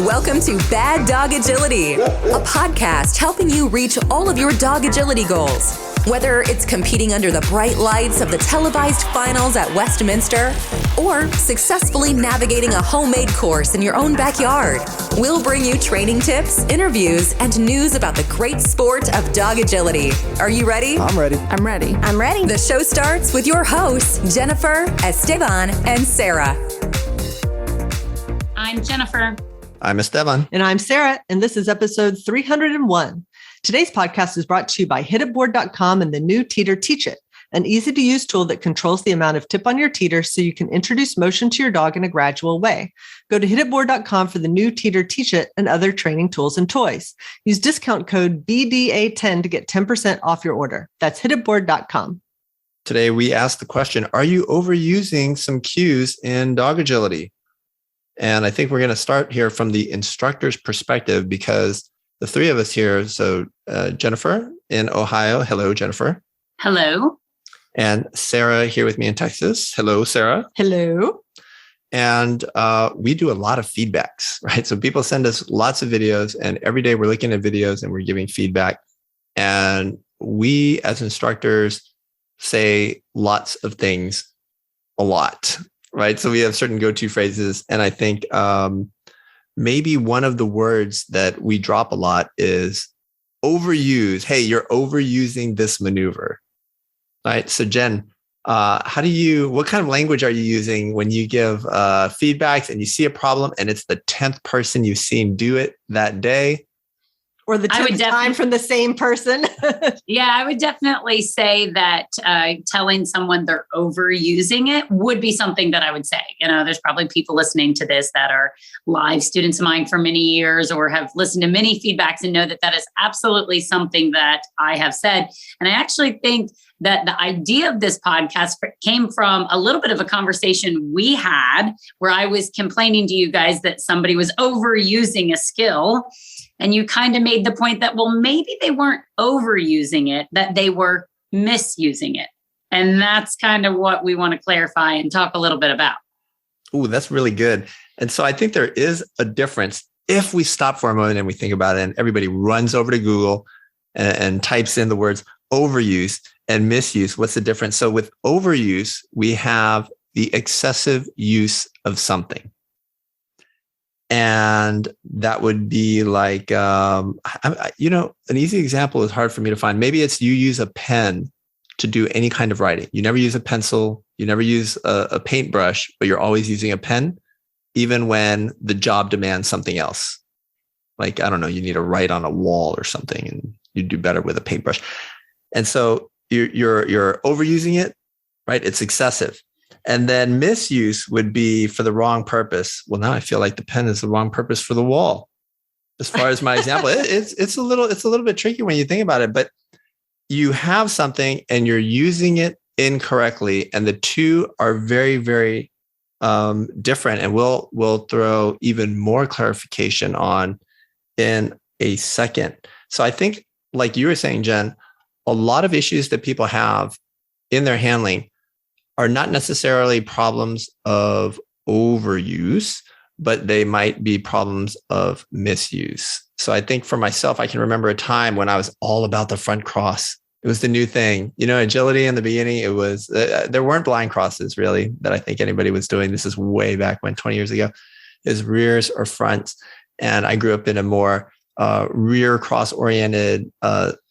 Welcome to Bad Dog Agility, a podcast helping you reach all of your dog agility goals. Whether it's competing under the bright lights of the televised finals at Westminster or successfully navigating a homemade course in your own backyard, we'll bring you training tips, interviews, and news about the great sport of dog agility. Are you ready? I'm ready. I'm ready. I'm ready. The show starts with your hosts, Jennifer, Esteban, and Sarah. I'm Jennifer. I'm Esteban. And I'm Sarah, and this is episode 301. Today's podcast is brought to you by hititboard.com and the new Teeter Teach It, an easy-to-use tool that controls the amount of tip on your teeter so you can introduce motion to your dog in a gradual way. Go to hititboard.com for the new Teeter Teach It and other training tools and toys. Use discount code BDA10 to get 10% off your order. That's hititboard.com. Today, we asked the question, are you overusing some cues in dog agility? And I think we're going to start here from the instructor's perspective because the three of us here, so Jennifer in Ohio. Hello, Jennifer. Hello. And Sarah here with me in Texas. Hello, Sarah. Hello. And we do a lot of feedbacks, right? So people send us lots of videos and every day we're looking at videos and we're giving feedback. And we as instructors say lots of things a lot. Right. So we have certain go-to phrases. And I think maybe one of the words that we drop a lot is overuse. Hey, you're overusing this maneuver. Right. So Jen, what kind of language are you using when you give feedbacks and you see a problem and it's the 10th person you've seen do it that day? Or the 10th time from the same person. Yeah, I would definitely say that telling someone they're overusing it would be something that I would say. You know, there's probably people listening to this that are live students of mine for many years or have listened to many feedbacks and know that that is absolutely something that I have said. And I actually think that the idea of this podcast came from a little bit of a conversation we had where I was complaining to you guys that somebody was overusing a skill. And you kind of made the point that, well, maybe they weren't overusing it, that they were misusing it. And that's kind of what we want to clarify and talk a little bit about. Oh, that's really good. And so I think there is a difference if we stop for a moment and we think about it and everybody runs over to Google and types in the words overuse and misuse. What's the difference? So with overuse, we have the excessive use of something. And that would be like, an easy example is hard for me to find. Maybe it's you use a pen to do any kind of writing. You never use a pencil. You never use a paintbrush, but you're always using a pen, even when the job demands something else. Like, I don't know, you need to write on a wall or something and you do better with a paintbrush. And so you're overusing it, right? It's excessive. And then misuse would be for the wrong purpose. Well, now I feel like the pen is the wrong purpose for the wall. As far as my example, it's a little bit tricky when you think about it, but you have something and you're using it incorrectly. And the two are very, very different. And we'll throw even more clarification on in a second. So I think, like you were saying, Jen, a lot of issues that people have in their handling are not necessarily problems of overuse, but they might be problems of misuse. So I think for myself, I can remember a time when I was all about the front cross. It was the new thing. You know, agility in the beginning, it was, there weren't blind crosses really that I think anybody was doing. This is way back when, 20 years ago, is rears or fronts. And I grew up in a more rear cross oriented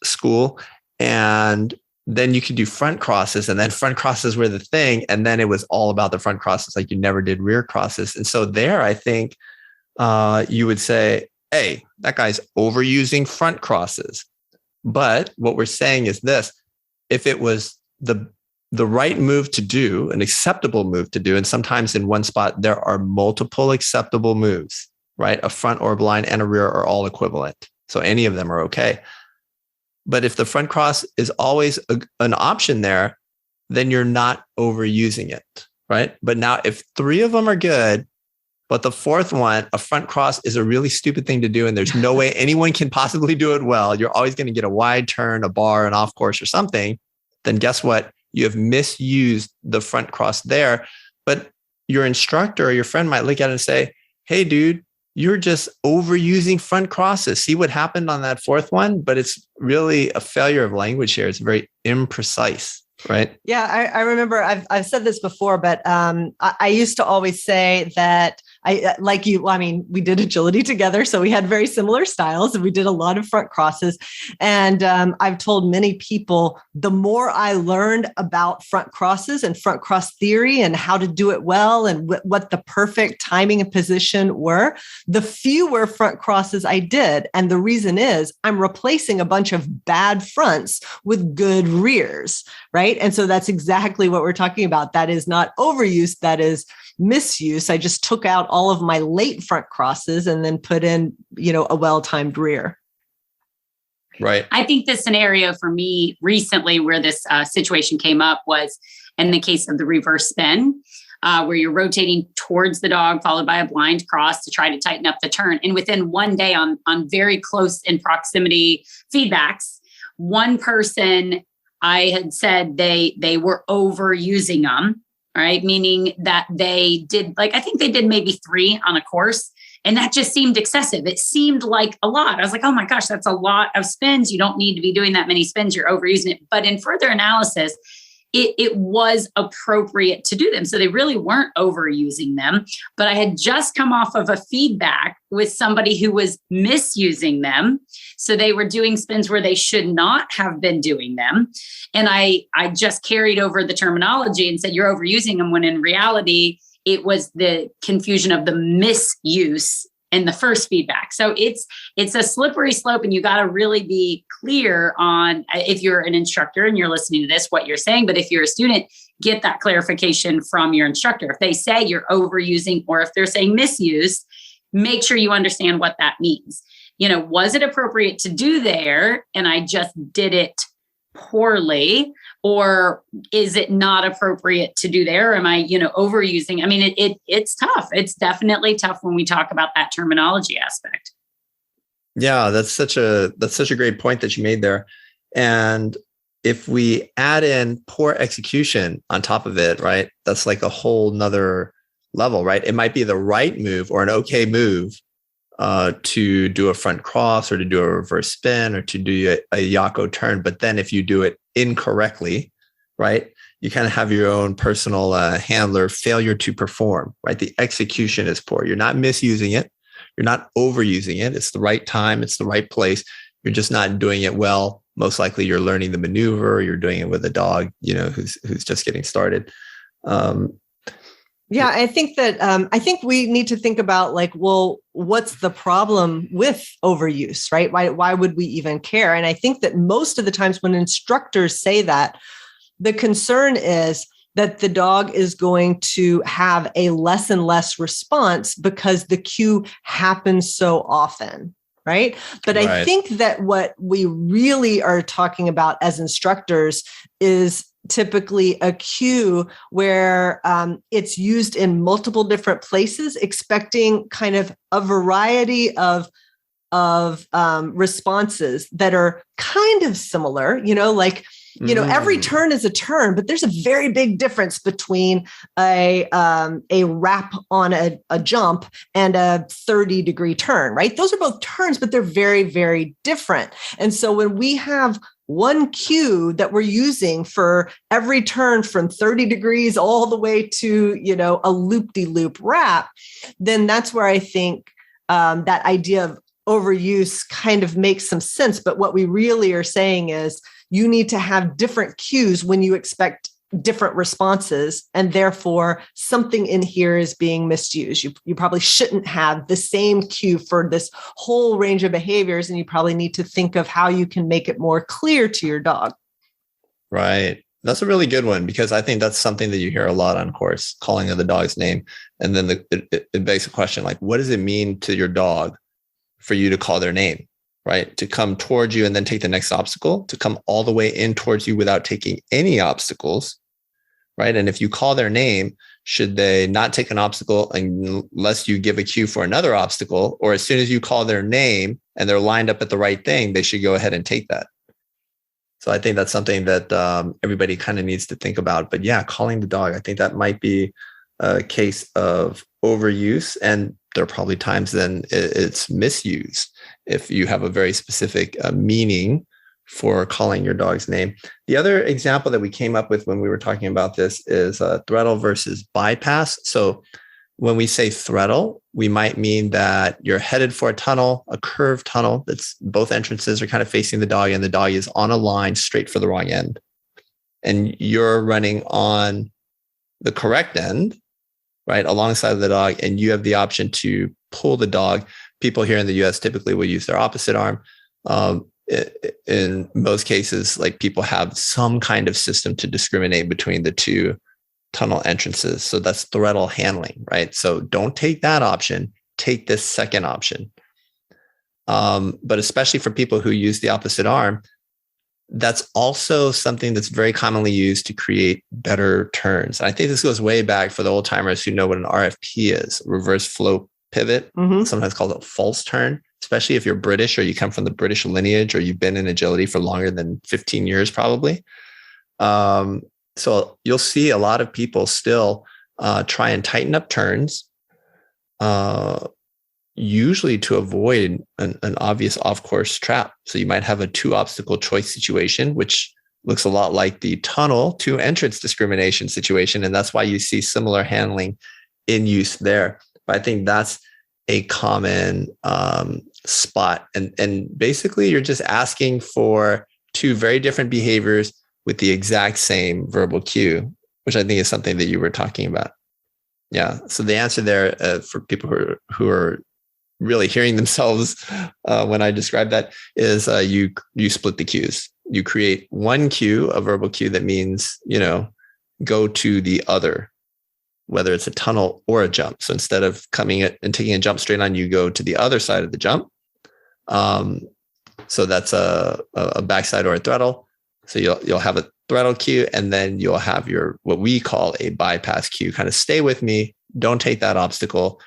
school. And then you could do front crosses, and then front crosses were the thing. And then it was all about the front crosses, like you never did rear crosses. And so there, I think you would say, hey, that guy's overusing front crosses. But what we're saying is this: if it was the right move to do, an acceptable move to do, and sometimes in one spot, there are multiple acceptable moves, right? A front or a blind and a rear are all equivalent. So any of them are okay. But if the front cross is always an option there, then you're not overusing it, right? But now if three of them are good, but the fourth one, a front cross, is a really stupid thing to do, and there's no way anyone can possibly do it well, you're always going to get a wide turn, a bar, an off course or something, then guess what? You have misused the front cross there. But your instructor or your friend might look at it and say, hey, dude, you're just overusing front crosses. See what happened on that fourth one? But it's really a failure of language here. It's very imprecise, right? Yeah, I remember I've said this before, but I used to always say that like you, I mean, we did agility together, so we had very similar styles and we did a lot of front crosses. And I've told many people, the more I learned about front crosses and front cross theory and how to do it well and what the perfect timing and position were, the fewer front crosses I did. And the reason is I'm replacing a bunch of bad fronts with good rears, right? And so that's exactly what we're talking about. That is not overuse, that is misuse. I just took out all of my late front crosses and then put in, a well-timed rear. Right. I think the scenario for me recently where this situation came up was in the case of the reverse spin, where you're rotating towards the dog, followed by a blind cross to try to tighten up the turn. And within one day on very close in proximity feedbacks, one person, I had said they were overusing them. Right. Meaning that they did, I think they did maybe 3 on a course. And that just seemed excessive. It seemed like a lot. I was like, oh my gosh, that's a lot of spins. You don't need to be doing that many spins. You're overusing it. But in further analysis, it was appropriate to do them. So they really weren't overusing them. But I had just come off of a feedback with somebody who was misusing them. So they were doing spins where they should not have been doing them. And I just carried over the terminology and said, you're overusing them, when in reality, it was the confusion of the misuse in the first feedback. So it's a slippery slope, and you got to really be clear on, if you're an instructor and you're listening to this, what you're saying. But if you're a student, get that clarification from your instructor. If they say you're overusing, or if they're saying misuse, make sure you understand what that means. Was it appropriate to do there and I just did it poorly? Or is it not appropriate to do there? Or am I, overusing? I mean, it's tough. It's definitely tough when we talk about that terminology aspect. Yeah, that's such a great point that you made there. And if we add in poor execution on top of it, right, that's like a whole nother level, right? It might be the right move or an okay move to do a front cross or to do a reverse spin or to do a Yako turn. But then if you do it incorrectly, right, you kind of have your own personal handler failure to perform, right? The execution is poor. You're not misusing it. You're not overusing it. It's the right time. It's the right place. You're just not doing it well. Most likely you're learning the maneuver. You're doing it with a dog, who's just getting started. Yeah, I think that I think we need to think about what's the problem with overuse, right? Why would we even care? And I think that most of the times when instructors say that, the concern is that the dog is going to have a less and less response because the cue happens so often, right? But right. I think that what we really are talking about as instructors is typically a cue where it's used in multiple different places, expecting kind of a variety of responses that are kind of similar, every turn is a turn, but there's a very big difference between a wrap on a jump and a 30-degree turn, right? Those are both turns, but they're very, very different. And so when we have one cue that we're using for every turn from 30 degrees all the way to, a loop-de-loop wrap, then that's where I think that idea of overuse kind of makes some sense. But what we really are saying is you need to have different cues when you expect different responses, and therefore something in here is being misused. You probably shouldn't have the same cue for this whole range of behaviors, and you probably need to think of how you can make it more clear to your dog. Right. That's a really good one, because I think that's something that you hear a lot on course, calling of the dog's name. And then it begs a question like, what does it mean to your dog for you to call their name? Right? To come towards you and then take the next obstacle, to come all the way in towards you without taking any obstacles, right? And if you call their name, should they not take an obstacle unless you give a cue for another obstacle? Or as soon as you call their name and they're lined up at the right thing, they should go ahead and take that. So I think that's something that everybody kind of needs to think about. But yeah, calling the dog, I think that might be a case of overuse. And there are probably times then it's misused if you have a very specific meaning for calling your dog's name. The other example that we came up with when we were talking about this is throttle versus bypass. So when we say throttle, we might mean that you're headed for a tunnel, a curved tunnel that's both entrances are kind of facing the dog and the dog is on a line straight for the wrong end. And you're running on the correct end, right, alongside of the dog, and you have the option to pull the dog. People here in the US typically will use their opposite arm. In most cases, like people have some kind of system to discriminate between the two tunnel entrances. So that's throttle handling, right? So don't take that option, take this second option. But especially for people who use the opposite arm, that's also something that's very commonly used to create better turns. And I think this goes way back for the old timers who know what an RFP is, reverse flow pivot, sometimes called a false turn, especially if you're British or you come from the British lineage or you've been in agility for longer than 15 years, probably. So you'll see a lot of people still try and tighten up turns, usually to avoid an obvious off-course trap. So you might have a 2-obstacle choice situation, which looks a lot like the tunnel 2-entrance discrimination situation. And that's why you see similar handling in use there. But I think that's a common spot. And basically, you're just asking for two very different behaviors with the exact same verbal cue, which I think is something that you were talking about. Yeah. So the answer there for people who are really hearing themselves when I describe that is you split the cues. You create one cue, a verbal cue that means, go to the other, whether it's a tunnel or a jump. So instead of coming and taking a jump straight on, you go to the other side of the jump. So that's a backside or a throttle. So you'll have a throttle cue, and then you'll have your what we call a bypass cue. Kind of stay with me, don't take that obstacle.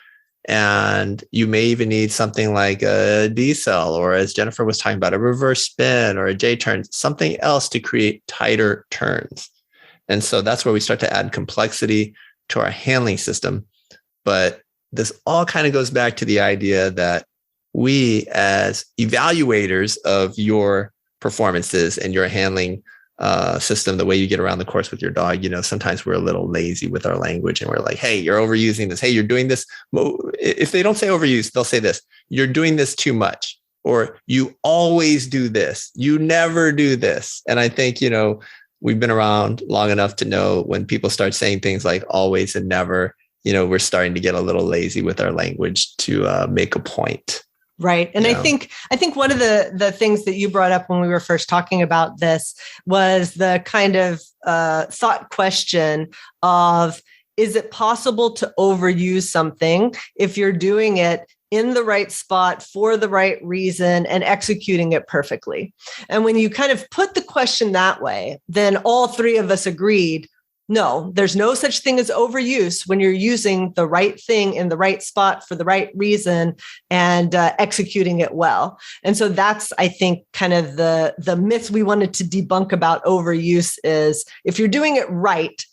And you may even need something like a decel, or as Jennifer was talking about, a reverse spin or a J turn, something else to create tighter turns. And so that's where we start to add complexity to our handling system. But this all kind of goes back to the idea that we, as evaluators of your performances and your handling system, the way you get around the course with your dog, sometimes we're a little lazy with our language and we're like, hey, you're overusing this. Hey, you're doing this. If they don't say overuse, they'll say this: you're doing this too much, or you always do this. You never do this. And I think, we've been around long enough to know when people start saying things like always and never, we're starting to get a little lazy with our language to make a point. Right. And I think one of the things that you brought up when we were first talking about this was the kind of thought question of, is it possible to overuse something if you're doing it in the right spot for the right reason and executing it perfectly? And when you kind of put the question that way, then all three of us agreed, no, there's no such thing as overuse when you're using the right thing in the right spot for the right reason and executing it well. And so that's, I think, kind of the myth we wanted to debunk about overuse is if you're doing it right,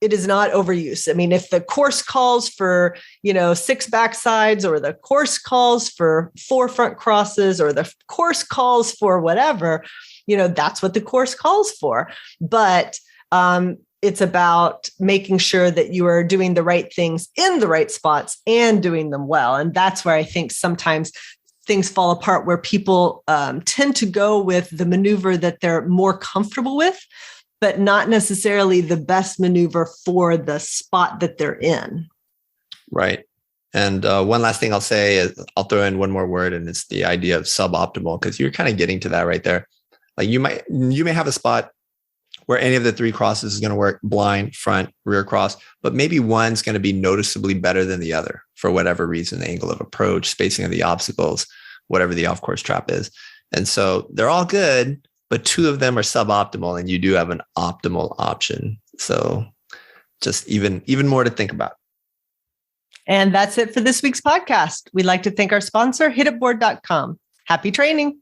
it is not overuse. I mean, if the course calls for, 6 backsides, or the course calls for 4 front crosses, or the course calls for whatever, that's what the course calls for. But it's about making sure that you are doing the right things in the right spots and doing them well. And that's where I think sometimes things fall apart, where people tend to go with the maneuver that they're more comfortable with, but not necessarily the best maneuver for the spot that they're in. Right. And one last thing I'll say is I'll throw in one more word, and it's the idea of suboptimal, because you're kind of getting to that right there. Like you may have a spot where any of the 3 crosses is going to work: blind, front, rear cross, but maybe one's going to be noticeably better than the other for whatever reason, the angle of approach, spacing of the obstacles, whatever the off-course trap is. And so they're all good, but 2 of them are suboptimal, and you do have an optimal option. So just even more to think about. And that's it for this week's podcast. We'd like to thank our sponsor, hititboard.com. Happy training.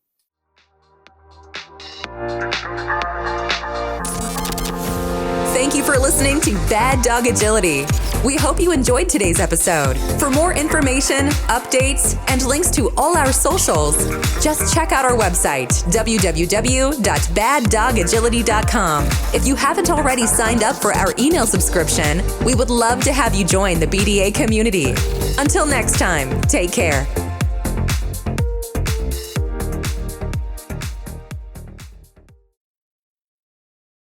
Thank you for listening to Bad Dog Agility. We hope you enjoyed today's episode. For more information, updates, and links to all our socials, just check out our website, www.baddogagility.com. If you haven't already signed up for our email subscription, we would love to have you join the BDA community. Until next time, take care.